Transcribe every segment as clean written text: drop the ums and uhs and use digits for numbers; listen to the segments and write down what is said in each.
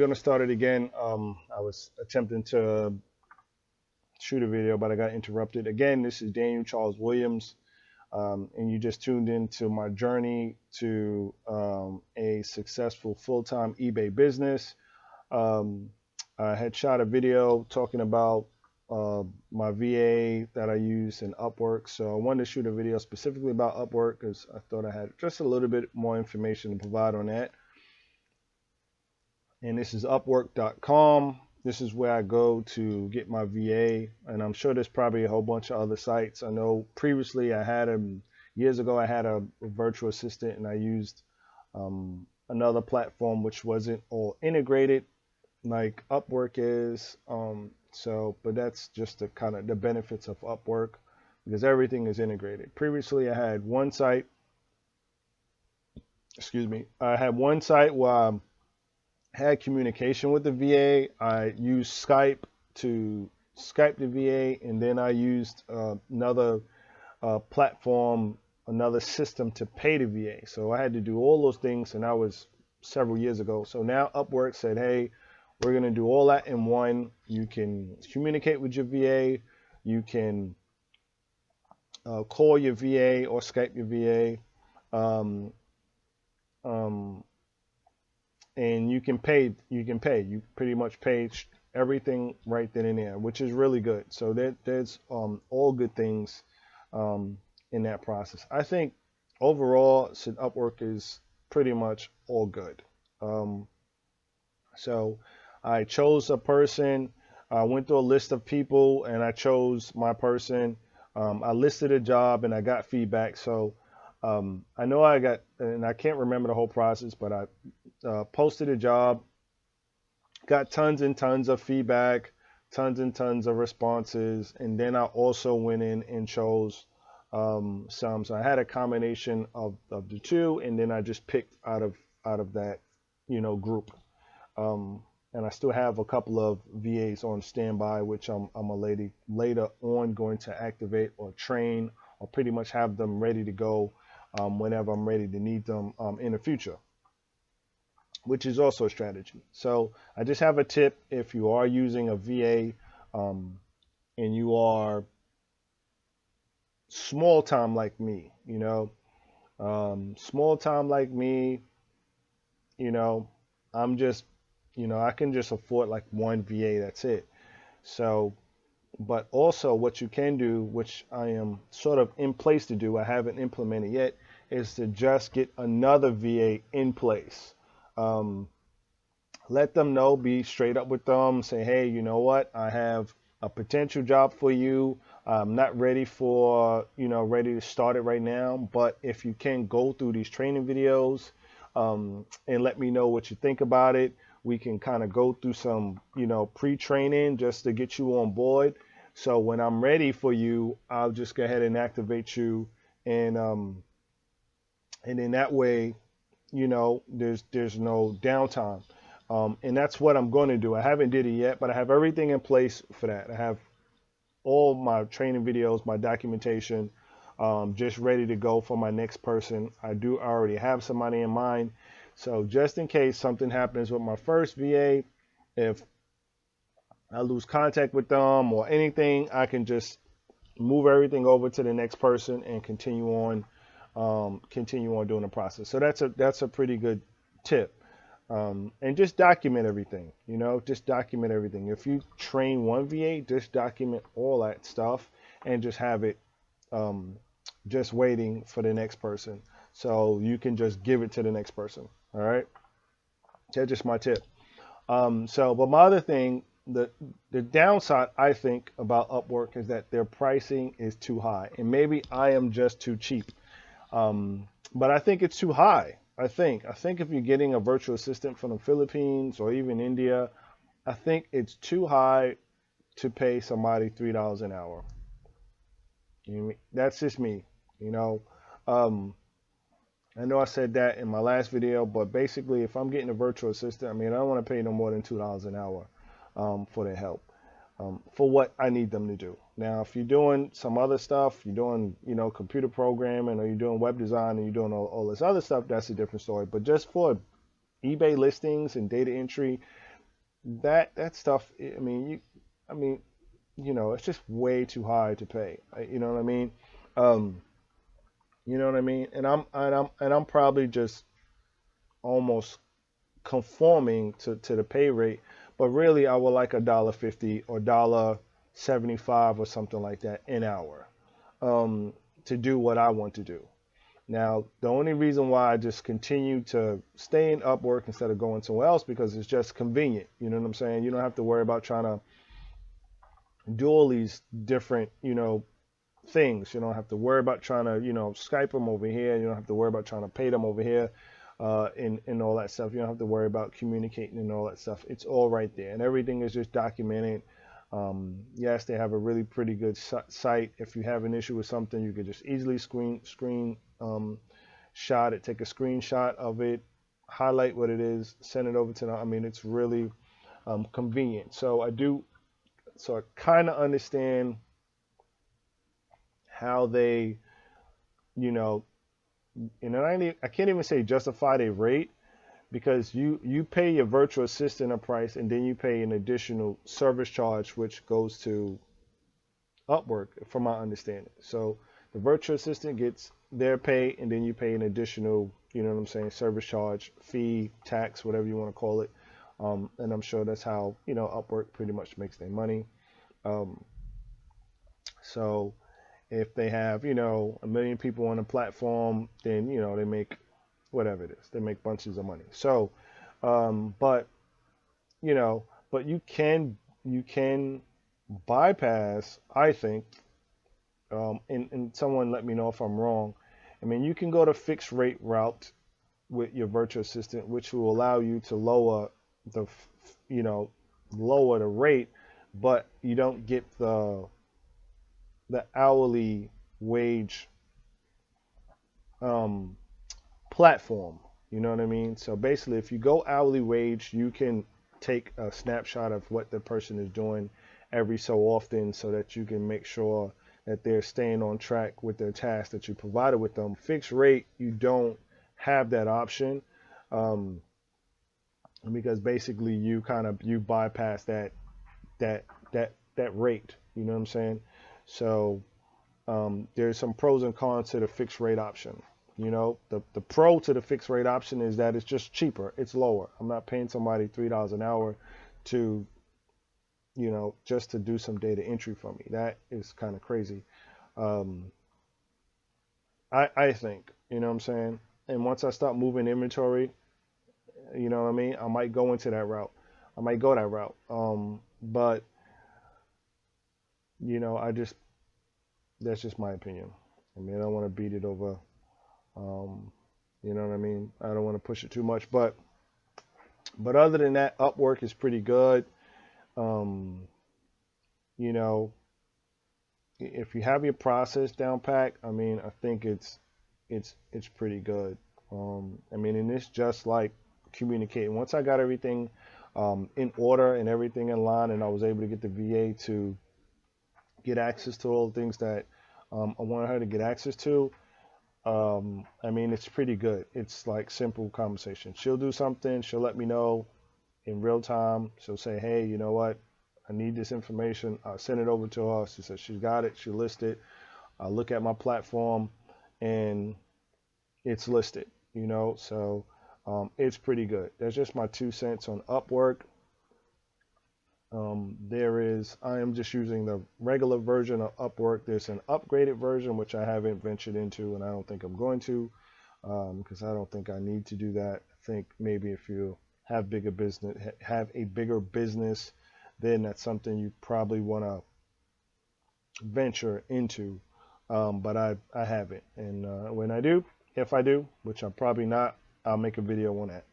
We're gonna start it again. I was attempting to shoot a video, but I got interrupted. Again, this is Daniel Charles Williams, and you just tuned into my journey to a successful full-time eBay business. Um, I had shot a video talking about my VA that I use in UpWork. So I wanted to shoot a video specifically about UpWork because I thought I had just a little bit more information to provide on that. And this is upwork.com. This is where I go to get my VA, and I'm sure there's probably a whole bunch of other sites. I know previously years ago I had a virtual assistant, and I used another platform which wasn't all integrated like Upwork is. But that's just the kind of the benefits of Upwork because everything is integrated. Previously I had one site, I had one site where I had communication with the VA. I used Skype to Skype the VA, and then I used another platform, another system to pay the VA. So I had to do all those things, and that was several years ago. So now Upwork said, hey, we're going to do all that in one. You can communicate with your VA. You can call your VA or Skype your VA. And you can pay. You pretty much pay everything right then and there, which is really good. So there's all good things in that process. I think overall, Upwork is pretty much all good. So I chose a person. I went through a list of people, and I chose my person. I listed a job, and I got feedback. So I know I got, and I can't remember the whole process, but I posted a job, got tons and tons of feedback, tons and tons of responses, and then I also went in and chose some. So I had a combination of the two, and then I just picked out of that, group. And I still have a couple of VAs on standby, which I'm later on going to activate or train or pretty much have them ready to go whenever I'm ready to need them in the future, which is also a strategy. So I just have a tip if you are using a VA and you are small time like me, small time like me, I'm just, I can just afford like one VA, that's it. So, but also what you can do, which I am sort of in place to do, I haven't implemented yet, is to just get another VA in place. Let them know, be straight up with them, say, hey, you know what, I have a potential job for you. I'm not ready ready to start it right now, but if you can go through these training videos and let me know what you think about it, we can kind of go through some, pre-training just to get you on board. So when I'm ready for you, I'll just go ahead and activate you, and then that way, there's no downtime. And that's what I'm going to do. I haven't did it yet, but I have everything in place for that. I have all my training videos, my documentation, just ready to go for my next person. I already have somebody in mind. So just in case something happens with my first VA, if I lose contact with them or anything, I can just move everything over to the next person and continue on doing the process. So that's a pretty good tip. And just document everything, just document everything. If you train one VA, just document all that stuff and just have it just waiting for the next person. So you can just give it to the next person. All right. That's just my tip. But my other thing, the downside I think about Upwork is that their pricing is too high, and maybe I am just too cheap. But I think it's too high. I think if you're getting a virtual assistant from the Philippines or even India, I think it's too high to pay somebody $3 an hour. That's just me. I know I said that in my last video, but basically, if I'm getting a virtual assistant, I don't want to pay no more than $2 an hour for their help, for what I need them to do. Now, if you're doing some other stuff, you're doing, computer programming, or you're doing web design, and you're doing all this other stuff, that's a different story. But just for eBay listings and data entry, that stuff, I mean, it's just way too high to pay. You know what I mean? Um, you know what I mean? And I'm probably just almost conforming to the pay rate, but really I would like $1.50 or $1.75 or something like that an hour, um, to do what I want to do. Now, the only reason why I just continue to stay in Upwork instead of going somewhere else because it's just convenient. You know what I'm saying? You don't have to worry about trying to do all these different, things. You don't have to worry about trying to, Skype them over here. You don't have to worry about trying to pay them over here, and all that stuff. You don't have to worry about communicating and all that stuff. It's all right there, and everything is just documented. Yes, they have a really pretty good site. If you have an issue with something, you could just easily screen shot it, take a screenshot of it, highlight what it is, send it over to them. I mean, it's really convenient. So I kind of understand how they, you know, and I can't even say justify their rate because you pay your virtual assistant a price and then you pay an additional service charge which goes to Upwork, from my understanding. So the virtual assistant gets their pay and then you pay an additional, service charge, fee, tax, whatever you want to call it. And I'm sure that's how, Upwork pretty much makes their money. Um, so if they have, a million people on the platform, then, they make whatever it is. They make bunches of money. So, but, but you can bypass, I think, and someone let me know if I'm wrong. I mean, you can go to fixed rate route with your virtual assistant, which will allow you to the, you know, lower the rate, but you don't get the hourly wage um, platform. You know what I mean? So basically, if you go hourly wage, you can take a snapshot of what the person is doing every so often so that you can make sure that they're staying on track with their tasks that you provided with them. Fixed rate, you don't have that option, um, because basically you bypass that rate. You know what I'm saying? So there's some pros and cons to the fixed rate option. The pro to the fixed rate option is that it's just cheaper. It's lower. I'm not paying somebody $3 an hour to, just to do some data entry for me. That is kind of crazy. Um, I think, you know what I'm saying? And once I start moving inventory, you know what I mean? I might go into that route. I might go that route. But, I just, that's just my opinion. I mean, I don't want to beat it over. Um, you know what I mean? I don't want to push it too much, but other than that, Upwork is pretty good. Um, you know, if you have your process down pat, I mean, I think it's pretty good. I mean, and it's just like communicating. Once I got everything in order and everything in line, and I was able to get the VA to get access to all the things that I wanted her to get access to. I mean, it's pretty good. It's like simple conversation. She'll do something, she'll let me know in real time. She'll say, hey, you know what? I need this information. I'll send it over to her. She says she's got it. She listed. I'll look at my platform and it's listed, so it's pretty good. That's just my 2 cents on Upwork. I am just using the regular version of Upwork. There's an upgraded version, which I haven't ventured into, and I don't think I'm going to, because I don't think I need to do that. I think maybe if you have have a bigger business, then that's something you probably want to venture into. But I haven't, and when I do, if I do, which I'm probably not, I'll make a video on that.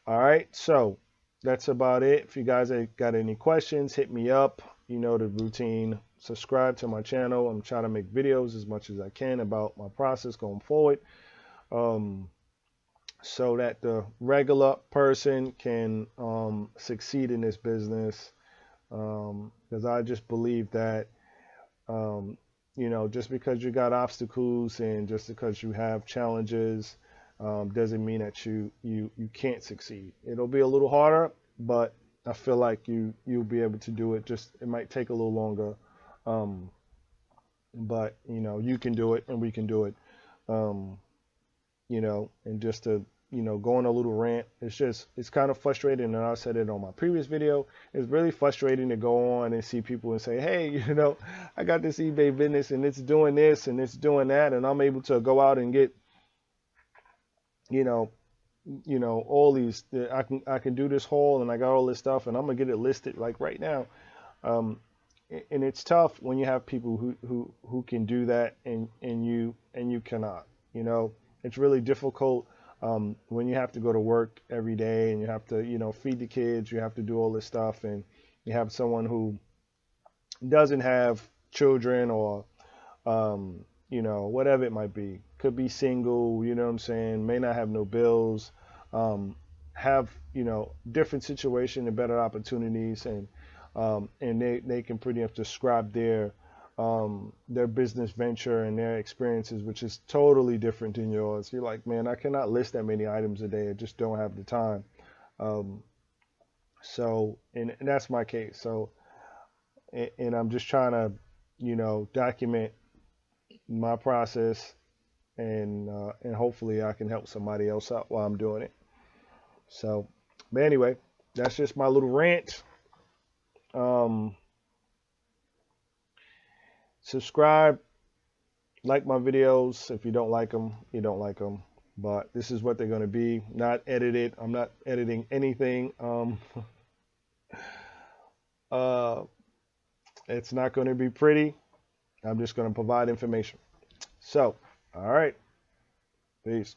All right, so that's about it. If you guys got any questions, hit me up. You know the routine. Subscribe to my channel. I'm trying to make videos as much as I can about my process going forward, so that the regular person can succeed in this business. Because I just believe that, just because you got obstacles and just because you have challenges, doesn't mean that you can't succeed. It'll be a little harder, but I feel like you'll be able to do it. Just it might take a little longer, um, but you can do it and we can do it. Um, and just to, go on a little rant. It's kind of frustrating. And I said it on my previous video. It's really frustrating to go on and see people and say, hey, I got this eBay business and it's doing this and it's doing that. And I'm able to go out and get, you know, all these, I can do this haul and I got all this stuff and I'm gonna get it listed like right now. Um, and it's tough when you have people who can do that and you cannot. It's really difficult when you have to go to work every day and you have to feed the kids, you have to do all this stuff, and you have someone who doesn't have children or whatever it might be, could be single, you know what I'm saying, may not have no bills, have different situation and better opportunities, and they can pretty much describe their business venture and their experiences, which is totally different than yours. You're like, man, I cannot list that many items a day. I just don't have the time. Um, and that's my case. So, and I'm just trying to, document my process, and hopefully I can help somebody else out while I'm doing it. So, but anyway, that's just my little rant. Subscribe, like my videos. If you don't like them, you don't like them. But this is what they're going to be. Not edited. I'm not editing anything. It's not going to be pretty. I'm just going to provide information. So, all right. Peace.